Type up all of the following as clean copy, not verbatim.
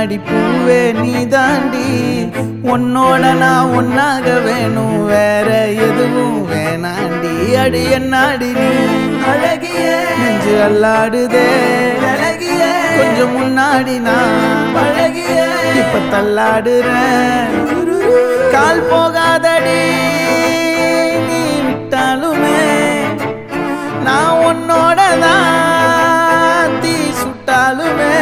கண்ணாடி பூவே நீ தாண்டி உன்னோட நான் ஒன்னாக வேணும் வேற எதுவும் வேணாண்டி அடி என்னாடி நீ அழகிய நெஞ்சு அல்லாடுதே அழகிய கொஞ்சம் முன்னாடி நான் அழகிய இப்ப தள்ளாடுறேன் கால் போகாதடி நீ விட்டாலுமே நான் உன்னோட தான் தீ சுட்டாலுமே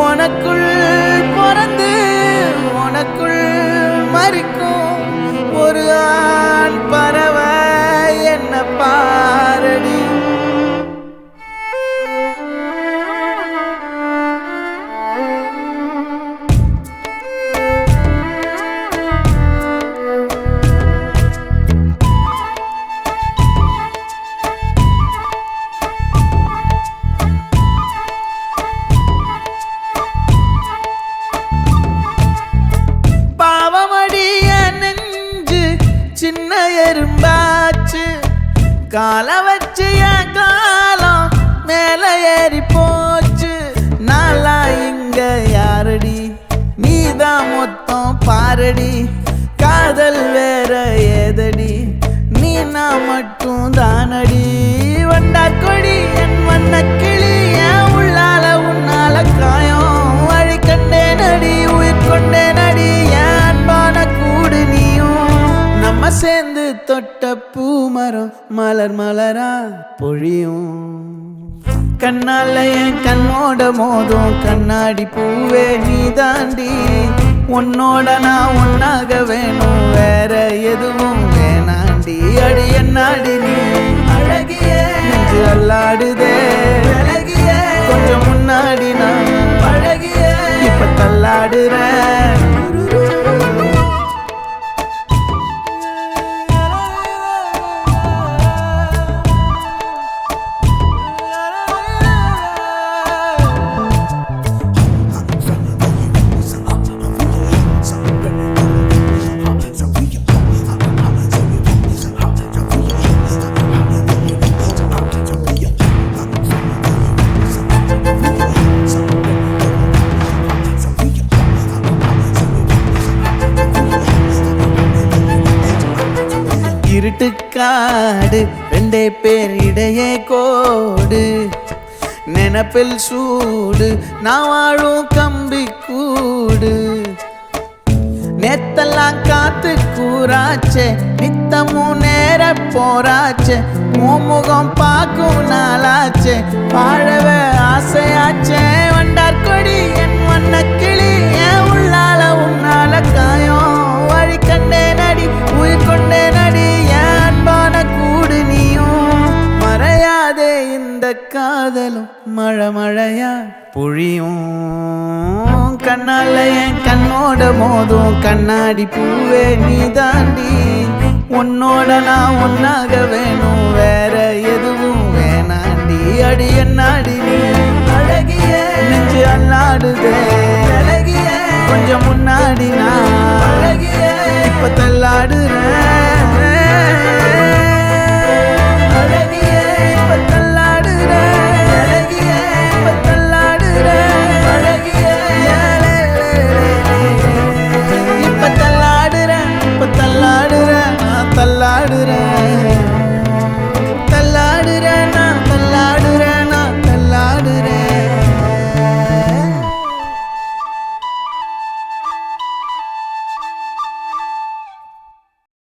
உனக்குள் பிறந்து உனக்குள் மறிக்கும் ஒரு ஆண் பறவை என்ன பாரடி சின்ன எறும்பாச்சு கால வச்சு என் காலம் மேல ஏறி போச்சு நாளா இங்க யாரடி நீதான் மொத்தம் பாரடி காதல் வேற ஏதடி நீ நான் மட்டும் தானடி வண்டா கொடி என் வண்ண கிளி என் உள்ளால உன்னால காயம் வழி கண்டே நடி உயிர் கொண்டே நடி என் அன்பான கூடு நீயும் நம்ம சேர்ந்து தொட்ட பூமரம் மலர் மலரா பொழியும் கண்ணால என் கண்ணோட மோதும் கண்ணாடி பூவே நீ தாண்டி உன்னோட நான் ஒன்னாக வேணும் வேற எதுவும் வேணாண்டி அடி என்னாடி நீ அழகிய நெஞ்சு அல்லாடுதே அழகிய கொஞ்சம் முன்னாடி நான் அழகிய இப்ப தள்ளாடுறேன் இருட்டுக்காடு ரெண்டே பேர் இடையே கோடு நினப்பில் சூடு நான் வாழும் கம்பி கூடு நேத்தெல்லாம் காத்து கூறாச்சே நித்தமும் நேர போராச்சே முகம் பார்க்கும் நாளாச்சே வாழவே ஆசையாச்சே வண்டார் கொடி என் வண்ண கிளி என் உள்ளால உன்னால காயம் வழி கண்டே நடி உயிர் கொண்டே நடி என் அன்பான கூடு நீயும் மறையாதே இந்த காதலும் மழை மழையா பொழியும் கண்ணால என் கண்ணோட மோதும் கண்ணாடி பூவே நீ தாண்டி உன்னோட நான் ஒன்னாக வேணும் வேற எதுவும் வேணாண்டி அடி என்னாடி நீ அழகிய நெஞ்சு அல்லாடுதே அழகிய கொஞ்சம் முன்னாடி நான் அழகிய இப்ப தள்ளாடுற